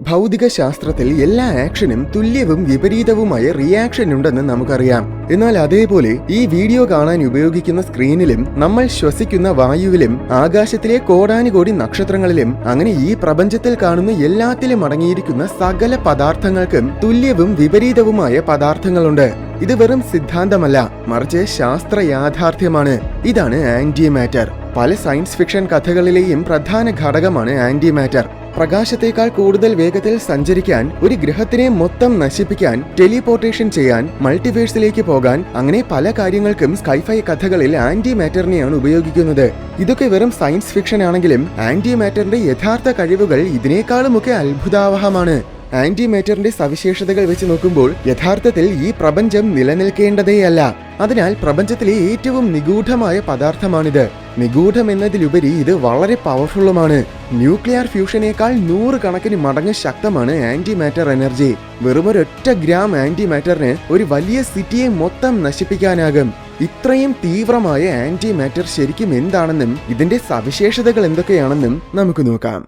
ഭൗതിക ശാസ്ത്രത്തിൽ എല്ലാ ആക്ഷനും തുല്യവും വിപരീതവുമായ റിയാക്ഷൻ ഉണ്ടെന്ന് നമുക്കറിയാം. എന്നാൽ അതേപോലെ ഈ വീഡിയോ കാണാൻ ഉപയോഗിക്കുന്ന സ്ക്രീനിലും നമ്മൾ ശ്വസിക്കുന്ന വായുവിലും ആകാശത്തിലെ കോടാനുകോടി നക്ഷത്രങ്ങളിലും അങ്ങനെ ഈ പ്രപഞ്ചത്തിൽ കാണുന്ന എല്ലാത്തിലും അടങ്ങിയിരിക്കുന്ന സകല പദാർത്ഥങ്ങൾക്കും തുല്യവും വിപരീതവുമായ പദാർത്ഥങ്ങളുണ്ട്. ഇത് വെറും സിദ്ധാന്തമല്ല, മറിച്ച് ശാസ്ത്ര യാഥാർത്ഥ്യമാണ്. ഇതാണ് ആന്റി മാറ്റർ. പല സയൻസ് ഫിക്ഷൻ കഥകളിലെയും പ്രധാന ഘടകമാണ് ആന്റി മാറ്റർ. പ്രകാശത്തേക്കാൾ കൂടുതൽ വേഗത്തിൽ സഞ്ചരിക്കാൻ, ഒരു ഗ്രഹത്തിനെ മൊത്തം നശിപ്പിക്കാൻ, ടെലിപോർട്ടേഷൻ ചെയ്യാൻ, മൾട്ടിവേഴ്സിലേക്ക് പോകാൻ, അങ്ങനെ പല കാര്യങ്ങൾക്കും സ്കൈഫൈ കഥകളിൽ ആന്റി മാറ്ററിനെയാണ് ഉപയോഗിക്കുന്നത്. ഇതൊക്കെ വെറും സയൻസ് ഫിക്ഷൻ ആണെങ്കിലും ആന്റി മാറ്ററിന്റെ യഥാർത്ഥ കഴിവുകൾ ഇതിനേക്കാളുമൊക്കെ അത്ഭുതാവഹമാണ്. ആന്റി മാറ്ററിന്റെ സവിശേഷതകൾ വെച്ച് നോക്കുമ്പോൾ യഥാർത്ഥത്തിൽ ഈ പ്രപഞ്ചം നിലനിൽക്കേണ്ടതേയല്ല. അതിനാൽ പ്രപഞ്ചത്തിലെ ഏറ്റവും നിഗൂഢമായ പദാർത്ഥമാണിത്. നിഗൂഢം എന്നതിലുപരി ഇത് വളരെ പവർഫുള്ളുമാണ്. ന്യൂക്ലിയർ ഫ്യൂഷനേക്കാൾ 100 കണക്കിന് മടങ്ങ് ശക്തമാണ് ആന്റി മാറ്റർ എനർജി. വെറുമൊരൊറ്റ ഗ്രാം ആന്റി മാറ്ററിന് ഒരു വലിയ സിറ്റിയെ മൊത്തം നശിപ്പിക്കാനാകും. ഇത്രയും തീവ്രമായ ആന്റി മാറ്റർ ശരിക്കും എന്താണെന്നും ഇതിന്റെ സവിശേഷതകൾ എന്തൊക്കെയാണെന്നും നമുക്ക് നോക്കാം.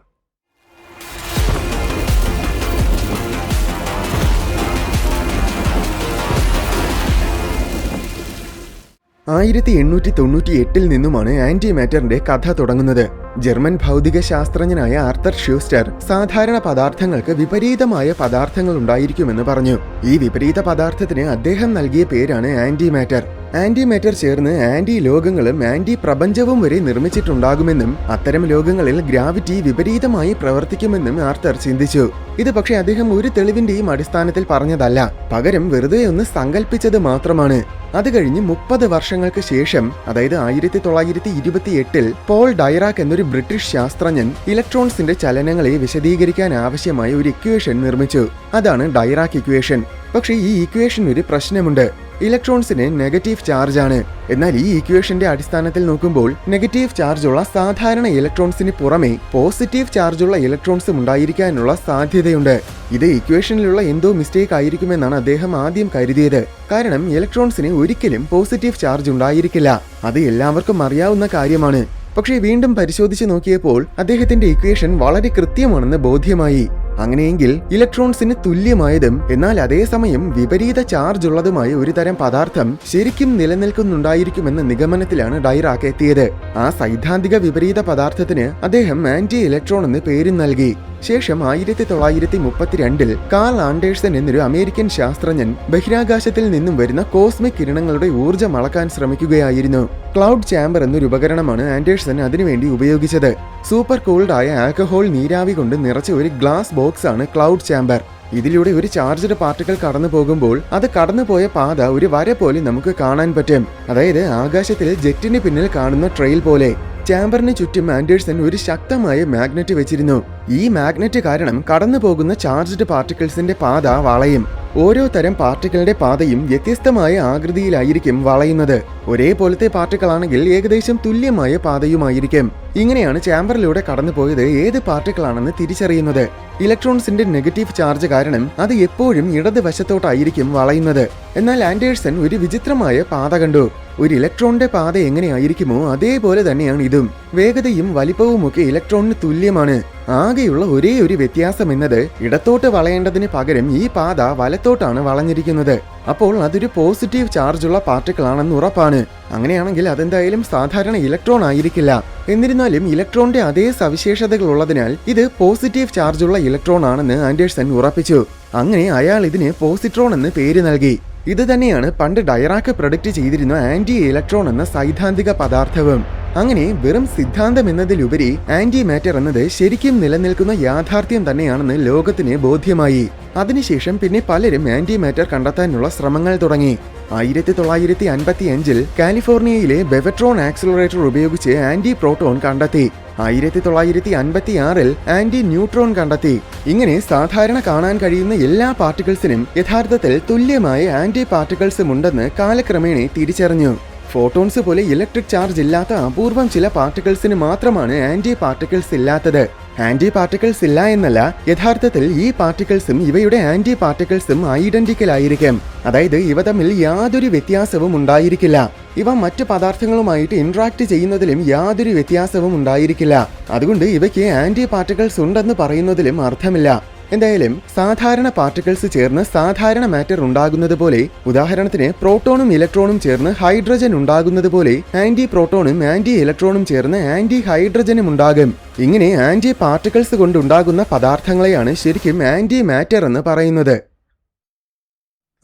1898 നിന്നുമാണ് ആന്റി മാറ്ററിന്റെ കഥ തുടങ്ങുന്നത്. ജർമ്മൻ ഭൗതിക ശാസ്ത്രജ്ഞനായ ആർതർ ഷ്യൂസ്റ്റർ സാധാരണ പദാർത്ഥങ്ങൾക്ക് വിപരീതമായ പദാർത്ഥങ്ങൾ ഉണ്ടായിരിക്കുമെന്ന് പറഞ്ഞു. ഈ വിപരീത പദാർത്ഥത്തിന് അദ്ദേഹം നൽകിയ പേരാണ് ആന്റി മാറ്റർ. ആന്റി മാറ്റർ ചേർന്ന് ആന്റി ലോകങ്ങളും ആന്റി പ്രപഞ്ചവും വരെ നിർമ്മിച്ചിട്ടുണ്ടാകുമെന്നും അത്തരം ലോകങ്ങളിൽ ഗ്രാവിറ്റി വിപരീതമായി പ്രവർത്തിക്കുമെന്നും ആർതർ ചിന്തിച്ചു. ഇത് പക്ഷേ അദ്ദേഹം ഒരു തെളിവിന്റെയും അടിസ്ഥാനത്തിൽ പറഞ്ഞതല്ല, പകരം വെറുതെ ഒന്ന് സങ്കല്പിച്ചത് മാത്രമാണ്. അത് കഴിഞ്ഞ് 30 വർഷങ്ങൾക്ക് ശേഷം, അതായത് 1928 പോൾ ഡൈറാക്ക് എന്നൊരു ബ്രിട്ടീഷ് ശാസ്ത്രജ്ഞൻ ഇലക്ട്രോൺസിന്റെ ചലനങ്ങളെ വിശദീകരിക്കാൻ ആവശ്യമായ ഒരു ഇക്വേഷൻ നിർമ്മിച്ചു. അതാണ് ഡൈറാക്ക് ഇക്വേഷൻ. പക്ഷേ ഈ ഇക്വേഷൻ ഒരു പ്രശ്നമുണ്ട്. ഇലക്ട്രോൺസിന് നെഗറ്റീവ് ചാർജ് ആണ്. എന്നാൽ ഈ ഇക്വേഷന്റെ അടിസ്ഥാനത്തിൽ നോക്കുമ്പോൾ നെഗറ്റീവ് ചാർജുള്ള സാധാരണ ഇലക്ട്രോൺസിന് പുറമെ പോസിറ്റീവ് ചാർജുള്ള ഇലക്ട്രോൺസും ഉണ്ടായിരിക്കാനുള്ള സാധ്യതയുണ്ട്. ഇത് ഇക്വേഷനിലുള്ള എന്തോ മിസ്റ്റേക്ക് ആയിരിക്കുമെന്നാണ് അദ്ദേഹം ആദ്യം കരുതിയത്. കാരണം ഇലക്ട്രോൺസിന് ഒരിക്കലും പോസിറ്റീവ് ചാർജ് ഉണ്ടായിരിക്കില്ല. അത് എല്ലാവർക്കും അറിയാവുന്ന കാര്യമാണ്. പക്ഷേ വീണ്ടും പരിശോധിച്ച് നോക്കിയപ്പോൾ അദ്ദേഹത്തിന്റെ ഇക്വേഷൻ വളരെ കൃത്യമാണെന്ന് ബോധ്യമായി. അങ്ങനെയെങ്കിൽ ഇലക്ട്രോൺസിന് തുല്യമായതും എന്നാൽ അതേസമയം വിപരീത ചാർജ് ഉള്ളതുമായ ഒരു തരം പദാർത്ഥം ശരിക്കും നിലനിൽക്കുന്നുണ്ടായിരിക്കുമെന്ന നിഗമനത്തിലാണ് ഡൈറാക്ക് എത്തിയത്. ആ സൈദ്ധാന്തിക വിപരീത പദാർത്ഥത്തിന് അദ്ദേഹം ആന്റി ഇലക്ട്രോൺ എന്ന് പേര് നൽകി. ശേഷം 1932 കാൾ ആൻഡേഴ്സൺ എന്നൊരു അമേരിക്കൻ ശാസ്ത്രജ്ഞൻ ബഹിരാകാശത്തിൽ നിന്നും വരുന്ന കോസ്മിക് കിരണങ്ങളുടെ ഊർജ്ജം അളക്കാൻ ശ്രമിക്കുകയായിരുന്നു. ക്ലൗഡ് ചാമ്പർ എന്നൊരു ഉപകരണമാണ് ആൻഡേഴ്സൺ അതിനുവേണ്ടി ഉപയോഗിച്ചത്. സൂപ്പർ കോൾഡ് ആയ ആൽക്കഹോൾ നീരാവി കൊണ്ട് നിറച്ച ഒരു ഗ്ലാസ് ബോക്സ് ആണ് ക്ലൗഡ് ചാമ്പർ. ഇതിലൂടെ ഒരു ചാർജ്ഡ് പാർട്ടിക്കിൾ കടന്നു പോകുമ്പോൾ അത് കടന്നുപോയ പാത ഒരു വര പോലെ നമുക്ക് കാണാൻ പറ്റും. അതായത് ആകാശത്തിൽ ജെറ്റിന് പിന്നിൽ കാണുന്ന ട്രെയിൽ പോലെ. ചാമ്പറിന് ചുറ്റും ആൻഡേഴ്സൺ ഒരു ശക്തമായ മാഗ്നറ്റ് വെച്ചിരുന്നു. ഈ മാഗ്നറ്റ് കാരണം കടന്നു പോകുന്ന ചാർജ്ഡ് പാർട്ടിക്കിൾസിന്റെ പാത വളയും. ഓരോ തരം പാർട്ടിക്കിളിന്റെ പാതയും വ്യത്യസ്തമായ ആകൃതിയിലായിരിക്കും വളയുന്നത്. ഒരേപോലത്തെ പാർട്ടിക്കിൾ ആണെങ്കിൽ ഏകദേശം തുല്യമായ പാതയുമായിരിക്കും. ഇങ്ങനെയാണ് ചാമ്പറിലൂടെ കടന്നുപോയത് ഏത് പാർട്ടിക്കിൾ ആണെന്ന് തിരിച്ചറിയുന്നത്. ഇലക്ട്രോൺസിന്റെ നെഗറ്റീവ് ചാർജ് കാരണം അത് എപ്പോഴും ഇടതുവശത്തോട്ടായിരിക്കും വളയുന്നത്. എന്നാൽ ആൻഡേഴ്സൺ ഒരു വിചിത്രമായ പാത കണ്ടു. ഒരു ഇലക്ട്രോണിന്റെ പാത എങ്ങനെയായിരിക്കുമോ അതേപോലെ തന്നെയാണ് ഇതും. വേഗതയും വലിപ്പവുമൊക്കെ ഇലക്ട്രോണിന് തുല്യമാണ്. ആകെയുള്ള ഒരേ ഒരു വ്യത്യാസം എന്നത് ഇടത്തോട്ട് വളയേണ്ടതിന് പകരം ഈ പാത വലത്തോട്ടാണ് വളഞ്ഞിരിക്കുന്നത്. അപ്പോൾ അതൊരു പോസിറ്റീവ് ചാർജുള്ള പാർട്ടിക്കിൾ ആണെന്ന് ഉറപ്പാണ്. അങ്ങനെയാണെങ്കിൽ അതെന്തായാലും സാധാരണ ഇലക്ട്രോൺ ആയിരിക്കില്ല. എന്നിരുന്നാലും ഇലക്ട്രോണിന്റെ അതേ സവിശേഷതകൾ ഉള്ളതിനാൽ ഇത് പോസിറ്റീവ് ചാർജുള്ള ഇലക്ട്രോൺ ആണെന്ന് ആൻഡേഴ്സൺ ഉറപ്പിച്ചു. അങ്ങനെ അയാൾ ഇതിന് പോസിട്രോൺ എന്ന് പേര് നൽകി. ഇത് തന്നെയാണ് പണ്ട് ഡൈറാക്ക് പ്രൊഡിക്റ്റ് ചെയ്തിരുന്ന ആന്റി ഇലക്ട്രോൺ എന്ന സൈദ്ധാന്തിക പദാർത്ഥവും. അങ്ങനെ വെറും സിദ്ധാന്തം എന്നതിലുപരി ആന്റി മാറ്റർ എന്നത് ശരിക്കും നിലനിൽക്കുന്ന യാഥാർത്ഥ്യം തന്നെയാണെന്ന് ലോകത്തിന് ബോധ്യമായി. അതിനുശേഷം പിന്നെ പലരും ആന്റി മാറ്റർ കണ്ടെത്താനുള്ള ശ്രമങ്ങൾ തുടങ്ങി. 1955 കാലിഫോർണിയയിലെ ബെവട്രോൺ ആക്സിലറേറ്റർ ഉപയോഗിച്ച് ആന്റി പ്രോട്ടോൺ കണ്ടെത്തി. 1956 ആന്റി ന്യൂട്രോൺ കണ്ടെത്തി. ഇങ്ങനെ സാധാരണ കാണാൻ കഴിയുന്ന എല്ലാ പാർട്ടിക്കിൾസിനും യഥാർത്ഥത്തിൽ തുല്യമായ ആന്റി പാർട്ടിക്കിൾസും ഉണ്ടെന്ന് കാലക്രമേണ തിരിച്ചറിഞ്ഞു. ഫോട്ടോൺസ് പോലെ ഇലക്ട്രിക് ചാർജ് ഇല്ലാത്ത അപൂർവം ചില പാർട്ടിക്കിൾസിന് മാത്രമാണ് ആന്റി പാർട്ടിക്കിൾസ് ഇല്ലാത്തത്. ആന്റി പാർട്ടിക്കിൾസ് ഇല്ല എന്നല്ല, യഥാർത്ഥത്തിൽ ഈ പാർട്ടിക്കിൾസും ഇവയുടെ ആന്റി പാർട്ടിക്കിൾസും ഐഡന്റിക്കൽ ആയിരിക്കും. അതായത് ഇവ തമ്മിൽ യാതൊരു വ്യത്യാസവും ഉണ്ടായിരിക്കില്ല. ഇവ മറ്റു പദാർത്ഥങ്ങളുമായിട്ട് ഇന്ററാക്ട് ചെയ്യുന്നതിലും യാതൊരു വ്യത്യാസവും ഉണ്ടായിരിക്കില്ല. അതുകൊണ്ട് ഇവയ്ക്ക് ആന്റി പാർട്ടിക്കിൾസ് ഉണ്ടെന്ന് പറയുന്നതിലും അർത്ഥമില്ല. എന്തായാലും സാധാരണ പാർട്ടിക്കിൾസ് ചേർന്ന് സാധാരണ മാറ്റർ ഉണ്ടാകുന്നത് പോലെ, ഉദാഹരണത്തിന് പ്രോട്ടോണും ഇലക്ട്രോണും ചേർന്ന് ഹൈഡ്രജൻ ഉണ്ടാകുന്നത് പോലെ ആന്റി പ്രോട്ടോണും ആന്റി ഇലക്ട്രോണും ചേർന്ന് ആന്റി ഹൈഡ്രജനും ഉണ്ടാകും. ഇങ്ങനെ ആന്റി പാർട്ടിക്കിൾസ് കൊണ്ടുണ്ടാകുന്ന പദാർത്ഥങ്ങളെയാണ് ശരിക്കും ആന്റി മാറ്റർ എന്ന് പറയുന്നത്.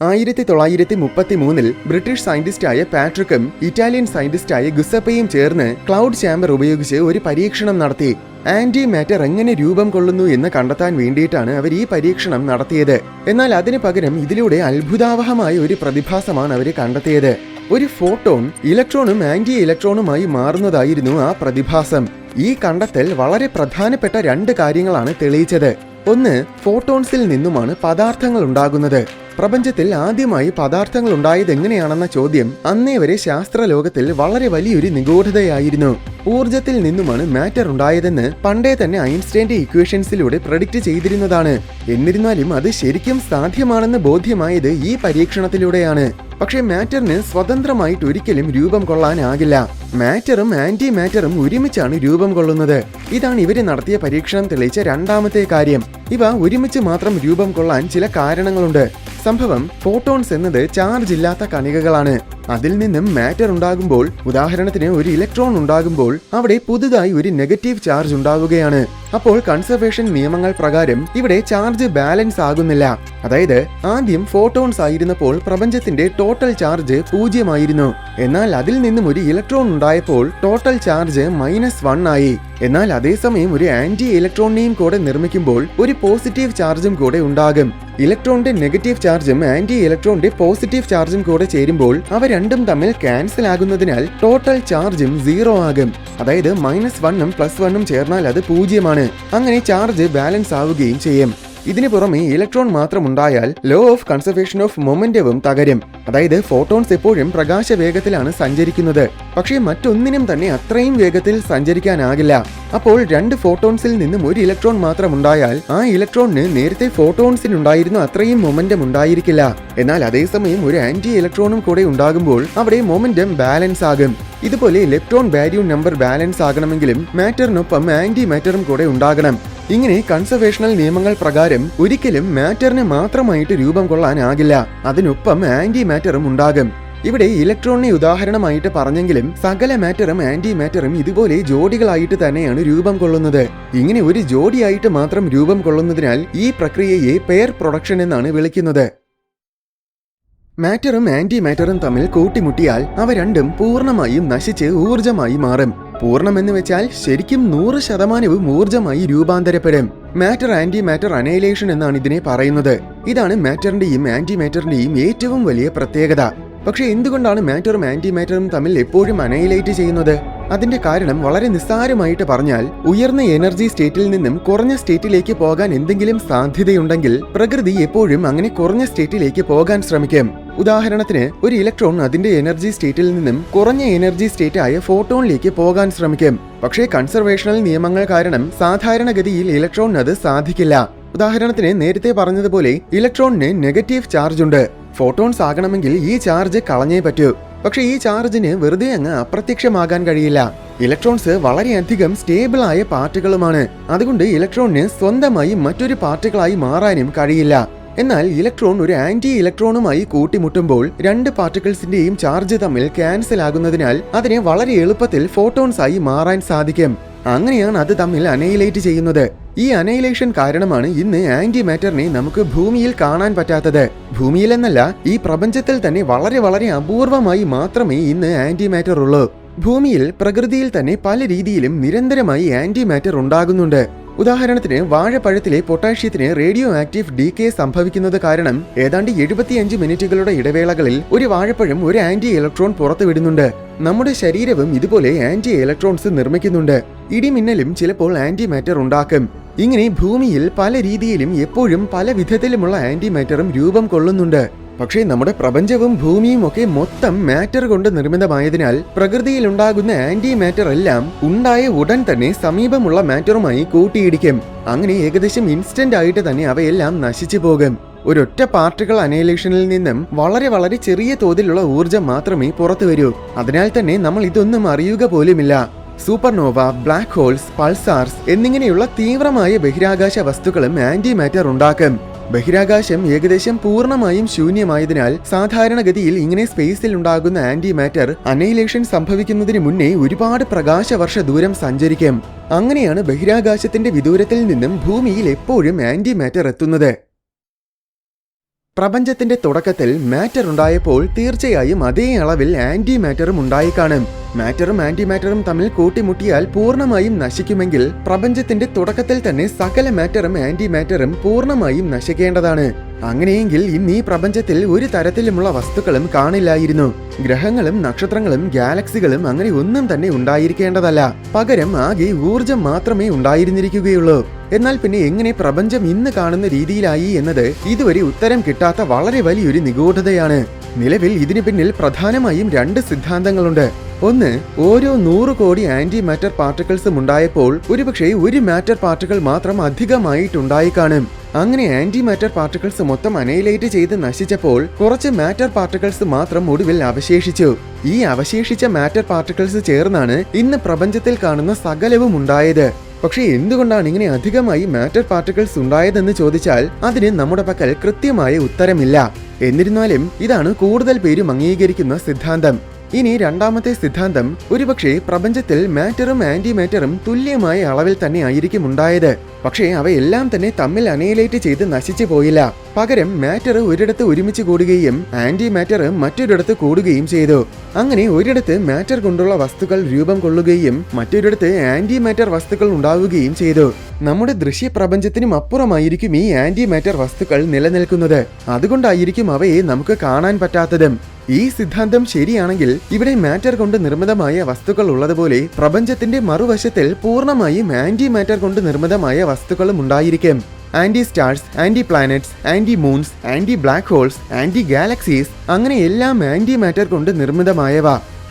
1933 ബ്രിട്ടീഷ് സയന്റിസ്റ്റായ പാട്രിക്കും ഇറ്റാലിയൻ സയന്റിസ്റ്റായ ഗുസപ്പയും ചേർന്ന് ക്ലൗഡ് ചാമ്പർ ഉപയോഗിച്ച് ഒരു പരീക്ഷണം നടത്തി. ആന്റി മാറ്റർ എങ്ങനെ രൂപം കൊള്ളുന്നു എന്ന് കണ്ടെത്താൻ വേണ്ടിയിട്ടാണ് അവർ ഈ പരീക്ഷണം നടത്തിയത്. എന്നാൽ അതിന് പകരം ഇതിലൂടെ അത്ഭുതാവഹമായ ഒരു പ്രതിഭാസമാണ് അവർ കണ്ടെത്തിയത്. ഒരു ഫോട്ടോൺ ഇലക്ട്രോണും ആന്റി ഇലക്ട്രോണുമായി മാറുന്നതായിരുന്നു ആ പ്രതിഭാസം. ഈ കണ്ടെത്തൽ വളരെ പ്രധാനപ്പെട്ട 2 കാര്യങ്ങളാണ് തെളിയിച്ചത്. ഒന്ന്, ഫോട്ടോൺസിൽ നിന്നുമാണ് പദാർത്ഥങ്ങൾ ഉണ്ടാകുന്നത്. പ്രപഞ്ചത്തിൽ ആദ്യമായി പദാർത്ഥങ്ങൾ ഉണ്ടായത് എങ്ങനെയാണെന്ന ചോദ്യം അന്നേ വരെ ശാസ്ത്രലോകത്തിൽ വളരെ വലിയൊരു നിഗൂഢതയായിരുന്നു. ഊർജത്തിൽ നിന്നുമാണ് മാറ്റർ ഉണ്ടായതെന്ന് പണ്ടേ തന്നെ ഐൻസ്റ്റൈന്റെ ഇക്വേഷൻസിലൂടെ പ്രഡിക്റ്റ് ചെയ്തിരുന്നതാണ്. എന്നിരുന്നാലും അത് ശരിക്കും സാധ്യമാണെന്ന് ബോധ്യമായത് ഈ പരീക്ഷണത്തിലൂടെയാണ്. പക്ഷേ മാറ്ററിന് സ്വതന്ത്രമായിട്ട് ഒരിക്കലും രൂപം കൊള്ളാനാകില്ല. മാറ്ററും ആന്റി മാറ്ററും ഒരുമിച്ചാണ് രൂപം കൊള്ളുന്നത്. ഇതാണ് ഇവര് നടത്തിയ പരീക്ഷണം തെളിയിച്ച 2ാമത്തെ കാര്യം. ഇവ ഒരുമിച്ച് മാത്രം രൂപം കൊള്ളാൻ ചില കാരണങ്ങളുണ്ട്. സംഭവം, ഫോട്ടോൺസ് എന്നത് ചാർജ് ഇല്ലാത്ത കണികകളാണ്. അതിൽ നിന്നും മാറ്റർ ഉണ്ടാകുമ്പോൾ, ഉദാഹരണത്തിന് ഒരു ഇലക്ട്രോൺ ഉണ്ടാകുമ്പോൾ, അവിടെ പുതുതായി ഒരു നെഗറ്റീവ് ചാർജ് ഉണ്ടാവുകയാണ്. അപ്പോൾ കൺസർവേഷൻ നിയമങ്ങൾ പ്രകാരം ഇവിടെ ചാർജ് ബാലൻസ് ആകുന്നില്ല. അതായത് ആദ്യം ഫോട്ടോൺസ് ആയിരുന്നപ്പോൾ പ്രപഞ്ചത്തിന്റെ ടോട്ടൽ ചാർജ് 0 ആയിരുന്നു. എന്നാൽ അതിൽ നിന്നും ഒരു ഇലക്ട്രോൺ ഉണ്ടായപ്പോൾ ടോട്ടൽ ചാർജ് -1 ആയി. എന്നാൽ അതേസമയം ഒരു ആന്റി ഇലക്ട്രോണിനെയും കൂടെ നിർമ്മിക്കുമ്പോൾ ഒരു പോസിറ്റീവ് ചാർജും കൂടെ ഉണ്ടാകും. ഇലക്ട്രോണിന്റെ നെഗറ്റീവ് ചാർജും ആന്റി ഇലക്ട്രോണിന്റെ പോസിറ്റീവ് ചാർജും കൂടെ ചേരുമ്പോൾ അവ രണ്ടും തമ്മിൽ ക്യാൻസൽ ആകുന്നതിനാൽ ടോട്ടൽ ചാർജും 0 ആകും. അതായത് -1ഉം +1ഉം ചേർന്നാൽ അത് 0ആണ്. അങ്ങനെ ചാർജ് ബാലൻസ് ആവുകയും ചെയ്യും. ഇതിനു പുറമെ ഇലക്ട്രോൺ മാത്രം ഉണ്ടായാൽ ലോ ഓഫ് കൺസർവേഷൻ ഓഫ് മൊമെന്റവും തകരും. അതായത് ഫോട്ടോൺസ് എപ്പോഴും പ്രകാശ വേഗത്തിലാണ് സഞ്ചരിക്കുന്നത്. പക്ഷേ മറ്റൊന്നിനും തന്നെ അത്രയും വേഗത്തിൽ സഞ്ചരിക്കാനാകില്ല. അപ്പോൾ 2 ഫോട്ടോൺസിൽ നിന്നും ഒരു ഇലക്ട്രോൺ മാത്രം ഉണ്ടായാൽ ആ ഇലക്ട്രോണിന് നേരത്തെ ഫോട്ടോൺസിനുണ്ടായിരുന്ന അത്രയും മൊമെന്റം ഉണ്ടായിരിക്കില്ല. എന്നാൽ അതേസമയം ഒരു ആന്റി ഇലക്ട്രോണും കൂടെ ഉണ്ടാകുമ്പോൾ അവിടെ മൊമെന്റം ബാലൻസ് ആകും. ഇതുപോലെ ഇലക്ട്രോൺ ബാരിയം നമ്പർ ബാലൻസ് ആകണമെങ്കിലും മാറ്ററിനൊപ്പം ആന്റി മാറ്ററും കൂടെ ഉണ്ടാകണം. ഇങ്ങനെ കൺസർവേഷണൽ നിയമങ്ങൾ പ്രകാരം ഒരിക്കലും മാറ്ററിന് മാത്രമായിട്ട് രൂപം കൊള്ളാനാകില്ല. അതിനൊപ്പം ആന്റി മാറ്ററും ഉണ്ടാകും. ഇവിടെ ഇലക്ട്രോണിനെ ഉദാഹരണമായിട്ട് പറഞ്ഞെങ്കിലും സകല മാറ്ററും ആന്റി മാറ്ററും ഇതുപോലെ ജോഡികളായിട്ട് തന്നെയാണ് രൂപം കൊള്ളുന്നത്. ഇങ്ങനെ ഒരു ജോഡിയായിട്ട് മാത്രം രൂപം കൊള്ളുന്നതിനാൽ ഈ പ്രക്രിയയെ പെയർ പ്രൊഡക്ഷൻ എന്നാണ് വിളിക്കുന്നത്. മാറ്ററും ആന്റി മാറ്ററും തമ്മിൽ കൂട്ടിമുട്ടിയാൽ അവ രണ്ടും പൂർണ്ണമായും നശിച്ച് ഊർജമായി മാറും. പൂർണ്ണമെന്ന് വെച്ചാൽ ശരിക്കും 100% ഊർജമായി രൂപാന്തരപ്പെടും. മാറ്റർ ആന്റി മാറ്റർ അനൈലേഷൻ എന്നാണ് ഇതിനെ പറയുന്നത്. ഇതാണ് മാറ്ററിന്റെയും ആന്റി മാറ്ററിന്റെയും ഏറ്റവും വലിയ പ്രത്യേകത. പക്ഷെ എന്തുകൊണ്ടാണ് മാറ്ററും ആന്റി മാറ്ററും തമ്മിൽ എപ്പോഴും അനൈലേറ്റ് ചെയ്യുന്നത്? അതിന്റെ കാരണം വളരെ നിസ്സാരമായിട്ട് പറഞ്ഞാൽ, ഉയർന്ന എനർജി സ്റ്റേറ്റിൽ നിന്നും കുറഞ്ഞ സ്റ്റേറ്റിലേക്ക് പോകാൻ എന്തെങ്കിലും സാധ്യതയുണ്ടെങ്കിൽ പ്രകൃതി എപ്പോഴും അങ്ങനെ കുറഞ്ഞ സ്റ്റേറ്റിലേക്ക് പോകാൻ ശ്രമിക്കും. ഉദാഹരണത്തിന് ഒരു ഇലക്ട്രോൺ അതിന്റെ എനർജി സ്റ്റേറ്റിൽ നിന്നും കുറഞ്ഞ എനർജി സ്റ്റേറ്റ് ആയ ഫോട്ടോണിലേക്ക് പോകാൻ ശ്രമിക്കും. പക്ഷേ കൺസർവേഷണൽ നിയമങ്ങൾ കാരണം സാധാരണഗതിയിൽ ഇലക്ട്രോണിന് അത് സാധിക്കില്ല. ഉദാഹരണത്തിന് നേരത്തെ പറഞ്ഞതുപോലെ ഇലക്ട്രോണിന് നെഗറ്റീവ് ചാർജ് ഉണ്ട്. ഫോട്ടോൺസ് ആകണമെങ്കിൽ ഈ ചാർജ് കളഞ്ഞേ പറ്റൂ. പക്ഷെ ഈ ചാർജിന് വെറുതെ അങ്ങ് അപ്രത്യക്ഷമാകാൻ കഴിയില്ല. ഇലക്ട്രോൺസ് വളരെയധികം സ്റ്റേബിൾ ആയ പാർട്ടികളുമാണ്. അതുകൊണ്ട് ഇലക്ട്രോണിന് സ്വന്തമായി മറ്റൊരു പാർട്ടികളായി മാറാനും കഴിയില്ല. എന്നാൽ ഇലക്ട്രോൺ ഒരു ആന്റി ഇലക്ട്രോണുമായി കൂട്ടിമുട്ടുമ്പോൾ 2 പാർട്ടിക്കിൾസിന്റെയും ചാർജ് തമ്മിൽ ക്യാൻസൽ ആകുന്നതിനാൽ അതിനെ വളരെ എളുപ്പത്തിൽ ഫോട്ടോൺസ് ആയി മാറാൻ സാധിക്കും. അങ്ങനെയാണ് അത് തമ്മിൽ അനൈലേറ്റ് ചെയ്യുന്നത്. ഈ അനൈലേഷൻ കാരണമാണ് ഇന്ന് ആന്റി മാറ്ററിനെ നമുക്ക് ഭൂമിയിൽ കാണാൻ പറ്റാത്തത്. ഭൂമിയിലെന്നല്ല, ഈ പ്രപഞ്ചത്തിൽ തന്നെ വളരെ വളരെ അപൂർവമായി മാത്രമേ ഇന്ന് ആന്റി മാറ്റർ ഉള്ളൂ. ഭൂമിയിൽ പ്രകൃതിയിൽ തന്നെ പല രീതിയിലും നിരന്തരമായി ആന്റി മാറ്റർ ഉണ്ടാകുന്നുണ്ട്. ഉദാഹരണത്തിന് വാഴപ്പഴത്തിലെ പൊട്ടാഷ്യത്തിന് റേഡിയോ ആക്റ്റീവ് ഡീകേ സംഭവിക്കുന്നത് കാരണം ഏതാണ്ട് 75 മിനിറ്റുകളുടെ ഇടവേളകളിൽ ഒരു വാഴപ്പഴം ഒരു ആന്റി ഇലക്ട്രോൺ പുറത്തുവിടുന്നുണ്ട്. നമ്മുടെ ശരീരവും ഇതുപോലെ ആന്റി ഇലക്ട്രോൺസ് നിർമ്മിക്കുന്നുണ്ട്. ഇടിമിന്നലും ചിലപ്പോൾ ആന്റി മാറ്റർ ഉണ്ടാക്കും. ഇങ്ങനെ ഭൂമിയിൽ പല രീതിയിലും എപ്പോഴും പല വിധത്തിലുമുള്ള ആന്റി മാറ്ററും രൂപം കൊള്ളുന്നുണ്ട്. പക്ഷേ നമ്മുടെ പ്രപഞ്ചവും ഭൂമിയും ഒക്കെ മൊത്തം മാറ്റർ കൊണ്ട് നിർമ്മിതമായതിനാൽ പ്രകൃതിയിൽ ഉണ്ടാകുന്ന ആന്റി മാറ്റർ എല്ലാം ഉണ്ടായ ഉടൻ തന്നെ സമീപമുള്ള മാറ്ററുമായി കൂട്ടിയിടിക്കും. അങ്ങനെ ഏകദേശം ഇൻസ്റ്റന്റ് ആയിട്ട് തന്നെ അവയെല്ലാം നശിച്ചു പോകും. ഒരൊറ്റ പാർട്ടിക്കിൾ അനൈലേഷനിൽ നിന്നും വളരെ വളരെ ചെറിയ തോതിലുള്ള ഊർജം മാത്രമേ പുറത്തു വരൂ. അതിനാൽ തന്നെ നമ്മൾ ഇതൊന്നും അറിയുക പോലുമില്ല. സൂപ്പർനോവ, ബ്ലാക്ക് ഹോൾസ്, പൾസാർസ് എന്നിങ്ങനെയുള്ള തീവ്രമായ ബഹിരാകാശ വസ്തുക്കളും ആന്റി മാറ്റർ ഉണ്ടാക്കും. ബഹിരാകാശം ഏകദേശം പൂർണ്ണമായും ശൂന്യമായതിനാൽ സാധാരണഗതിയിൽ ഇങ്ങനെ സ്പേസിൽ ഉണ്ടാകുന്ന ആന്റി മാറ്റർ അനൈലേഷൻ സംഭവിക്കുന്നതിന് മുന്നേ ഒരുപാട് പ്രകാശവർഷ ദൂരം സഞ്ചരിക്കും. അങ്ങനെയാണ് ബഹിരാകാശത്തിന്റെ വിദൂരത്തിൽ നിന്നും ഭൂമിയിൽ എപ്പോഴും ആന്റി മാറ്റർ എത്തുന്നത്. പ്രപഞ്ചത്തിന്റെ തുടക്കത്തിൽ മാറ്റർ ഉണ്ടായപ്പോൾ തീർച്ചയായും അതേ അളവിൽ ആന്റി മാറ്ററും ഉണ്ടായിക്കാണും. മാറ്ററും ആന്റി മാറ്ററും തമ്മിൽ കൂട്ടിമുട്ടിയാൽ പൂർണ്ണമായും നശിക്കുമെങ്കിൽ പ്രപഞ്ചത്തിന്റെ തുടക്കത്തിൽ തന്നെ സകല മാറ്ററും ആന്റി മാറ്ററും പൂർണ്ണമായും നശിക്കേണ്ടതാണ്. അങ്ങനെയെങ്കിൽ ഇന്ന് ഈ പ്രപഞ്ചത്തിൽ ഒരു തരത്തിലുമുള്ള വസ്തുക്കളും കാണില്ലായിരുന്നു. ഗ്രഹങ്ങളും നക്ഷത്രങ്ങളും ഗാലക്സികളും അങ്ങനെ ഒന്നും തന്നെ ഉണ്ടായിരിക്കേണ്ടതല്ല. പകരം ആകെ ഊർജം മാത്രമേ ഉണ്ടായിരുന്നിരിക്കുകയുള്ളൂ. എന്നാൽ പിന്നെ എങ്ങനെ പ്രപഞ്ചം ഇന്ന് കാണുന്ന രീതിയിലായി എന്നത് ഇതുവരെ ഉത്തരം കിട്ടാത്ത വളരെ വലിയൊരു നിഗൂഢതയാണ്. നിലവിൽ ഇതിനു പിന്നിൽ പ്രധാനമായും 2 സിദ്ധാന്തങ്ങളുണ്ട്. ഒന്ന്, ഓരോ 100 കോടി ആന്റി മാറ്റർ പാർട്ടിക്കിൾസും ഉണ്ടായപ്പോൾ ഒരുപക്ഷെ ഒരു മാറ്റർ പാർട്ടിക്കിൾ മാത്രം അധികമായിട്ടുണ്ടായി കാണും. അങ്ങനെ ആന്റി മാറ്റർ പാർട്ടിക്കിൾസ് മൊത്തം അനൈലേറ്റ് ചെയ്ത് നശിച്ചപ്പോൾ കുറച്ച് മാറ്റർ പാർട്ടിക്കിൾസ് മാത്രം ഒടുവിൽ അവശേഷിച്ചു. ഈ അവശേഷിച്ച മാറ്റർ പാർട്ടിക്കിൾസ് ചേർന്നാണ് ഇന്ന് പ്രപഞ്ചത്തിൽ കാണുന്ന സകലവും ഉണ്ടായത്. പക്ഷേ എന്തുകൊണ്ടാണ് ഇങ്ങനെ അധികമായി മാറ്റർ പാർട്ടിക്കിൾസ് ഉണ്ടായതെന്ന് ചോദിച്ചാൽ അതിന് നമ്മുടെ പക്കൽ കൃത്യമായ ഉത്തരമില്ല. എന്നിരുന്നാലും ഇതാണ് കൂടുതൽ പേരും അംഗീകരിക്കുന്ന സിദ്ധാന്തം. ഇനി രണ്ടാമത്തെ സിദ്ധാന്തം, ഒരുപക്ഷെ പ്രപഞ്ചത്തിൽ മാറ്ററും ആന്റി മാറ്ററും തുല്യമായ അളവിൽ തന്നെ ആയിരിക്കും ഉണ്ടായത്. പക്ഷേ അവയെല്ലാം തന്നെ തമ്മിൽ അനൈലേറ്റ് ചെയ്ത് നശിച്ചു പോയില്ല. പകരം മാറ്റർ ഒരിടത്ത് ഒരുമിച്ച് കൂടുകയും ആന്റി മാറ്റർ മറ്റൊരിടത്ത് കൂടുകയും ചെയ്തു. അങ്ങനെ ഒരിടത്ത് മാറ്റർ കൊണ്ടുള്ള വസ്തുക്കൾ രൂപം കൊള്ളുകയും മറ്റൊരിടത്ത് ആന്റി മാറ്റർ വസ്തുക്കൾ ഉണ്ടാവുകയും ചെയ്തു. നമ്മുടെ ദൃശ്യപ്രപഞ്ചത്തിനും അപ്പുറമായിരിക്കും ഈ ആന്റി മാറ്റർ വസ്തുക്കൾ നിലനിൽക്കുന്നത്. അതുകൊണ്ടായിരിക്കും അവയെ നമുക്ക് കാണാൻ പറ്റാത്തതും. ഈ സിദ്ധാന്തം ശരിയാണെങ്കിൽ ഇവിടെ മാറ്റർ കൊണ്ട് നിർമ്മിതമായ വസ്തുക്കൾ ഉള്ളതുപോലെ പ്രപഞ്ചത്തിന്റെ മറുവശത്തിൽ പൂർണ്ണമായും ആന്റി മാറ്റർ കൊണ്ട് നിർമ്മിതമായ വസ്തുക്കളും ഉണ്ടായിരിക്കും. Anti stars, anti planets, anti moons, anti black holes, anti galaxies, അങ്ങനെ എല്ലാം ആന്റി മാറ്റർ കൊണ്ട് നിർമ്മിതമായവ.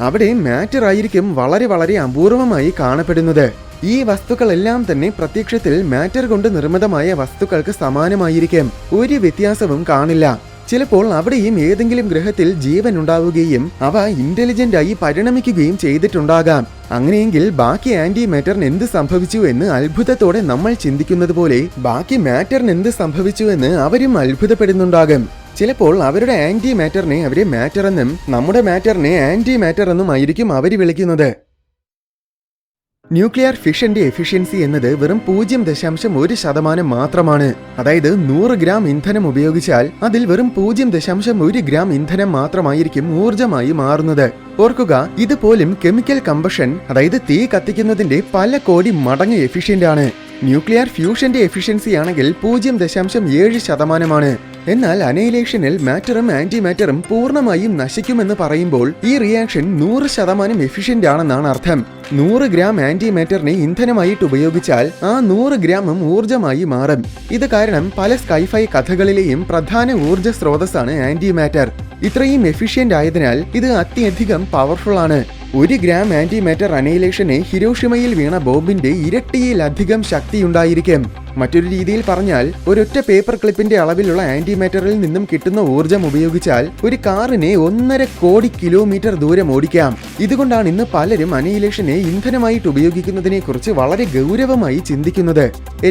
അവിടെ മാറ്റർ ആയിരിക്കും വളരെ വളരെ അപൂർവമായി കാണപ്പെടുന്നത്. ഈ വസ്തുക്കളെല്ലാം തന്നെ പ്രത്യക്ഷത്തിൽ മാറ്റർ കൊണ്ട് നിർമ്മിതമായ വസ്തുക്കൾക്ക് സമാനമായിരിക്കും. ഒരു വ്യത്യാസവും കാണില്ല. ചിലപ്പോൾ അവിടെയും ഏതെങ്കിലും ഗ്രഹത്തിൽ ജീവൻ ഉണ്ടാവുകയും അവ ഇന്റലിജന്റ് ആയി പരിണമിക്കുകയും ചെയ്തിട്ടുണ്ടാകാം. അങ്ങനെയെങ്കിൽ ബാക്കി ആന്റി മാറ്ററിന് എന്ത് സംഭവിച്ചു എന്ന് അത്ഭുതത്തോടെ നമ്മൾ ചിന്തിക്കുന്നത് പോലെ ബാക്കി മാറ്ററിന് എന്ത് സംഭവിച്ചു എന്ന് അവരും അത്ഭുതപ്പെടുന്നുണ്ടാകും. ചിലപ്പോൾ അവരുടെ ആന്റി മാറ്ററിനെ അവരെ മാറ്റർ എന്നും നമ്മുടെ മാറ്ററിനെ ആന്റി മാറ്റർ എന്നും ആയിരിക്കും അവർ വിളിക്കുന്നത്. ന്യൂക്ലിയർ ഫിഷന്റെ എഫിഷ്യൻസി എന്നത് വെറും 0.1% മാത്രമാണ്. അതായത് 100 ഗ്രാം ഇന്ധനം ഉപയോഗിച്ചാൽ അതിൽ വെറും 0.1 ഗ്രാം ഇന്ധനം മാത്രമായിരിക്കും ഊർജമായി മാറുന്നത്. ഓർക്കുക, ഇതുപോലും കെമിക്കൽ കമ്പഷൻ, അതായത് തീ കത്തിക്കുന്നതിന്റെ പല കോടി മടങ്ങ് എഫിഷ്യന്റ് ആണ്. ന്യൂക്ലിയർ ഫ്യൂഷന്റെ എഫിഷ്യൻസി ആണെങ്കിൽ 0.7%. എന്നാൽ അനൈലേഷനിൽ മാറ്ററും ആന്റി മാറ്ററും പൂർണ്ണമായും നശിക്കുമെന്ന് പറയുമ്പോൾ ഈ റിയാക്ഷൻ 100% എഫിഷ്യന്റ് ആണെന്നാണ് അർത്ഥം. 100 ഗ്രാം ആന്റി മാറ്ററിനെ ഇന്ധനമായിട്ട് ഉപയോഗിച്ചാൽ ആ 100 ഗ്രാമും ഊർജമായി മാറും. ഇത് കാരണം പല സ്കൈഫൈ കഥകളിലെയും പ്രധാന ഊർജ സ്രോതസ്സാണ് ആന്റി മാറ്റർ. ഇത്രയും എഫിഷ്യന്റ് ആയതിനാൽ ഇത് അത്യധികം പവർഫുൾ ആണ്. 1 ഗ്രാം ആന്റി മാറ്റർ അനൈലേഷന് ഹിരോഷിമയിൽ വീണ ബോംബിന്റെ ഇരട്ടിയിലധികം ശക്തിയുണ്ടായിരിക്കും. മറ്റൊരു രീതിയിൽ പറഞ്ഞാൽ ഒരൊറ്റ പേപ്പർ ക്ലിപ്പിന്റെ അളവിലുള്ള ആന്റി മാറ്ററിൽ നിന്നും കിട്ടുന്ന ഊർജം ഉപയോഗിച്ചാൽ ഒരു കാറിനെ 1.5 കോടി കിലോമീറ്റർ ദൂരം ഓടിക്കാം. ഇതുകൊണ്ടാണ് ഇന്ന് പലരും അനൈലേഷനെ ഇന്ധനമായിട്ട് ഉപയോഗിക്കുന്നതിനെ കുറിച്ച് വളരെ ഗൗരവമായി ചിന്തിക്കുന്നത്.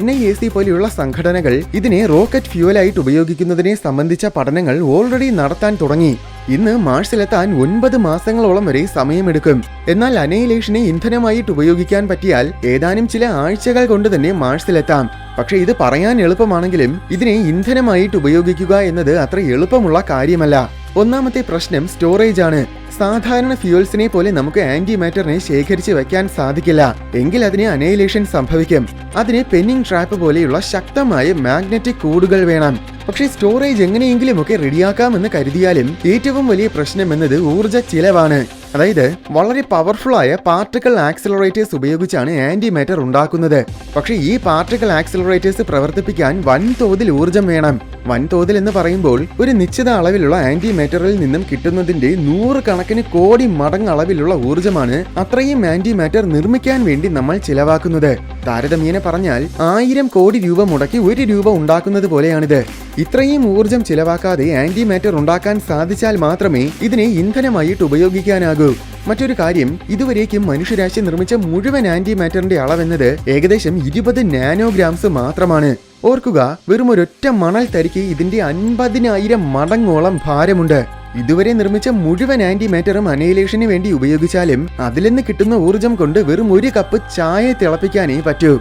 NIAC പോലെയുള്ള സംഘടനകൾ ഇതിനെ റോക്കറ്റ് ഫ്യൂവലായിട്ട് ഉപയോഗിക്കുന്നതിനെ സംബന്ധിച്ച പഠനങ്ങൾ ഓൾറെഡി നടത്താൻ തുടങ്ങി. ഇന്ന് മാർസിലെത്താൻ 9 മാസങ്ങളോളം വരെ സമയമെടുക്കും. എന്നാൽ അനൈലേഷനെ ഇന്ധനമായിട്ട് ഉപയോഗിക്കാൻ പറ്റിയാൽ ഏതാനും ചില ആഴ്ചകൾ കൊണ്ട് തന്നെ മാർസിലെത്താം. പക്ഷെ ഇത് പറയാൻ എളുപ്പമാണെങ്കിലും ഇതിനെ ഇന്ധനമായിട്ട് ഉപയോഗിക്കുക എന്നത് അത്ര എളുപ്പമുള്ള കാര്യമല്ല. ഒന്നാമത്തെ പ്രശ്നം സ്റ്റോറേജ് ആണ്. സാധാരണ ഫ്യൂവൽസിനെ പോലെ നമുക്ക് ആന്റി മാറ്ററിനെ ശേഖരിച്ച് വെക്കാൻ സാധിക്കില്ല. എങ്കിൽ അതിന് അനൈലേഷൻ സംഭവിക്കും. അതിന് പെന്നിങ് ട്രാപ്പ് പോലെയുള്ള ശക്തമായ മാഗ്നറ്റിക് കൂടുകൾ വേണം. പക്ഷേ സ്റ്റോറേജ് എങ്ങനെയെങ്കിലുമൊക്കെ റെഡിയാക്കാമെന്ന് കരുതിയാലും ഏറ്റവും വലിയ പ്രശ്നം എന്നത് ഊർജ ചിലവാണ്. അതായത് വളരെ പവർഫുള്ളായ പാർട്ടിക്കിൾ ആക്സിലറേറ്റേഴ്സ് ഉപയോഗിച്ചാണ് ആന്റി മാറ്റർ ഉണ്ടാക്കുന്നത്. പക്ഷേ ഈ പാർട്ടിക്കിൾ ആക്സിലറേറ്റേഴ്സ് പ്രവർത്തിപ്പിക്കാൻ വൻതോതിൽ ഊർജം വേണം. വൻതോതിൽ എന്ന് പറയുമ്പോൾ ഒരു നിശ്ചിത അളവിലുള്ള ആന്റി മാറ്ററിൽ നിന്നും കിട്ടുന്നതിന്റെ 100 കണക്കിന് കോടി മടങ്ങ് അളവിലുള്ള ഊർജമാണ് അത്രയും ആന്റി മാറ്റർ നിർമ്മിക്കാൻ വേണ്ടി നമ്മൾ ചിലവാക്കുന്നത്. താരതമ്യേന പറഞ്ഞാൽ 1000 കോടി രൂപ മുടക്കി 1 രൂപ ഉണ്ടാക്കുന്നത് പോലെയാണിത്. ഇത്രയും ഊർജം ചിലവാക്കാതെ ആന്റി മാറ്റർ ഉണ്ടാക്കാൻ സാധിച്ചാൽ മാത്രമേ ഇതിനെ ഇന്ധനമായിട്ട് ഉപയോഗിക്കാനാകൂ. മറ്റൊരു കാര്യം, ഇതുവരേക്കും മനുഷ്യരാശി നിർമ്മിച്ച മുഴുവൻ ആന്റി മാറ്ററിന്റെ അളവെന്നത് ഏകദേശം 20 നാനോഗ്രാംസ് മാത്രമാണ്. ഓർക്കുക, വെറും ഒരൊറ്റ മണൽ തരിക്ക് ഇതിന്റെ 50,000 മടങ്ങോളം ഭാരമുണ്ട്. ഇതുവരെ നിർമ്മിച്ച മുഴുവൻ ആന്റി മാറ്ററും അനൈലേഷന് വേണ്ടി ഉപയോഗിച്ചാലും അതിൽ നിന്ന് കിട്ടുന്ന ഊർജം കൊണ്ട് വെറും 1 കപ്പ് ചായ തിളപ്പിക്കാനേ പറ്റൂ.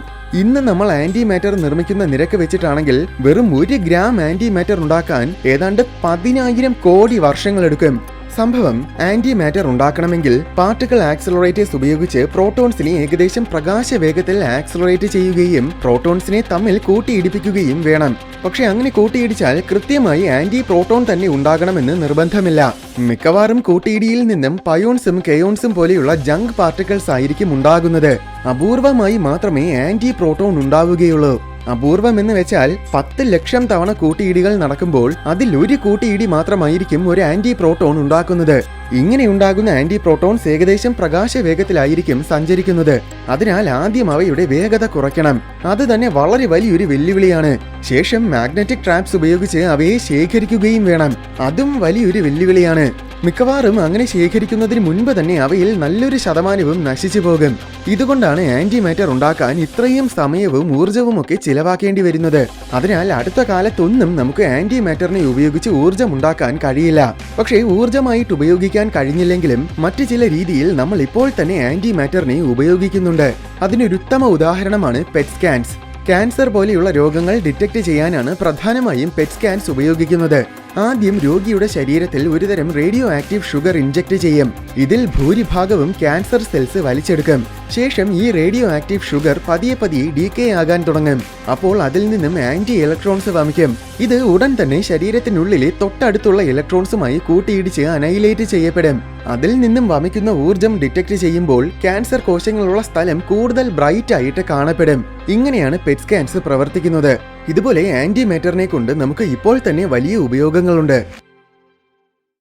ഇന്ന് നമ്മൾ ആന്റി മാറ്റർ നിർമ്മിക്കുന്ന നിരക്ക് വെച്ചിട്ടാണെങ്കിൽ വെറും 1 ഗ്രാം ആന്റി മാറ്റർ ഉണ്ടാക്കാൻ ഏതാണ്ട് 10,000 കോടി വർഷങ്ങളെടുക്കും. സംഭവം, ആന്റി മാറ്റർ ഉണ്ടാക്കണമെങ്കിൽ പാർട്ടിക്കിൾ ആക്സിലറേറ്റേഴ്സ് ഉപയോഗിച്ച് പ്രോട്ടോൺസിനെ ഏകദേശം പ്രകാശ വേഗത്തിൽ ആക്സിലറേറ്റ് ചെയ്യുകയും പ്രോട്ടോൺസിനെ തമ്മിൽ കൂട്ടിയിടിപ്പിക്കുകയും വേണം. പക്ഷെ അങ്ങനെ കൂട്ടിയിടിച്ചാൽ കൃത്യമായി ആന്റി പ്രോട്ടോൺ തന്നെ ഉണ്ടാകണമെന്ന് നിർബന്ധമില്ല. മിക്കവാറും കൂട്ടിയിടിയിൽ നിന്നും പയോൺസും കെയോൺസും പോലെയുള്ള ജങ്ക് പാർട്ടിക്കിൾസ് ആയിരിക്കും ഉണ്ടാകുന്നത്. അപൂർവമായി മാത്രമേ ആന്റി പ്രോട്ടോൺ ഉണ്ടാവുകയുള്ളൂ. അപൂർവം എന്ന് വെച്ചാൽ 10 ലക്ഷം തവണ കൂട്ടിയിടികൾ നടക്കുമ്പോൾ അതിൽ 1 കൂട്ടിയിടി മാത്രമായിരിക്കും ഒരു ആന്റി പ്രോട്ടോൺ ഉണ്ടാക്കുന്നത്. ഇങ്ങനെ ഉണ്ടാകുന്ന ആന്റി പ്രോട്ടോൺസ് ഏകദേശം പ്രകാശ വേഗത്തിലായിരിക്കും സഞ്ചരിക്കുന്നത്. അതിനാൽ ആദ്യം അവയുടെ വേഗത കുറയ്ക്കണം. അത് തന്നെ വളരെ വലിയൊരു വെല്ലുവിളിയാണ്. ശേഷം മാഗ്നറ്റിക് ട്രാപ്സ് ഉപയോഗിച്ച് അവയെ ശേഖരിക്കുകയും വേണം. അതും വലിയൊരു വെല്ലുവിളിയാണ്. മിക്കവാറും അങ്ങനെ ശേഖരിക്കുന്നതിന് മുൻപ് തന്നെ അവയിൽ നല്ലൊരു ശതമാനവും നശിച്ചു പോകും. ഇതുകൊണ്ടാണ് ആന്റി മാറ്റർ ഉണ്ടാക്കാൻ ഇത്രയും സമയവും ഊർജവും ഒക്കെ ചിലവാക്കേണ്ടി വരുന്നത്. അതിനാൽ അടുത്ത കാലത്തൊന്നും നമുക്ക് ആന്റി മാറ്ററിനെ ഉപയോഗിച്ച് ഊർജം ഉണ്ടാക്കാൻ കഴിയില്ല. പക്ഷേ ഊർജമായിട്ട് ഉപയോഗിക്കാൻ കഴിഞ്ഞില്ലെങ്കിലും മറ്റു ചില രീതിയിൽ നമ്മൾ ഇപ്പോൾ തന്നെ ആന്റി മാറ്ററിനെ ഉപയോഗിക്കുന്നുണ്ട്. അതിനൊരു ഉത്തമ ഉദാഹരണമാണ് പെറ്റ് സ്കാൻസ്. ക്യാൻസർ പോലെയുള്ള രോഗങ്ങൾ ഡിറ്റക്ട് ചെയ്യാനാണ് പ്രധാനമായും പെറ്റ് സ്കാൻസ് ഉപയോഗിക്കുന്നത്. ആദ്യം രോഗിയുടെ ശരീരത്തിൽ ഒരുതരം റേഡിയോ ആക്റ്റീവ് ഷുഗർ ഇൻജെക്ട് ചെയ്യും. ഇതിൽ ഭൂരിഭാഗവും ക്യാൻസർ സെൽസ് വലിച്ചെടുക്കും. ശേഷം ഈ റേഡിയോ ആക്റ്റീവ് ഷുഗർ പതിയെ ഡീകേ ആകാൻ തുടങ്ങും. അപ്പോൾ അതിൽ നിന്നും ആന്റി ഇലക്ട്രോൺസ് വമിക്കും. ഇത് ഉടൻ തന്നെ ശരീരത്തിനുള്ളിലെ തൊട്ടടുത്തുള്ള ഇലക്ട്രോൺസുമായി കൂട്ടിയിടിച്ച് അനൈലേറ്റ് ചെയ്യപ്പെടും. അതിൽ നിന്നും വമിക്കുന്ന ഊർജം ഡിറ്റക്ട് ചെയ്യുമ്പോൾ ക്യാൻസർ കോശങ്ങളുള്ള സ്ഥലം കൂടുതൽ ബ്രൈറ്റ് ആയിട്ട് കാണപ്പെടും. ഇങ്ങനെയാണ് പെറ്റ് സ്കാൻസ് പ്രവർത്തിക്കുന്നത്. ഇതുപോലെ ആന്റി മാറ്ററിനെ കൊണ്ട് നമുക്ക് ഇപ്പോൾ തന്നെ വലിയ ഉപയോഗങ്ങളുണ്ട്.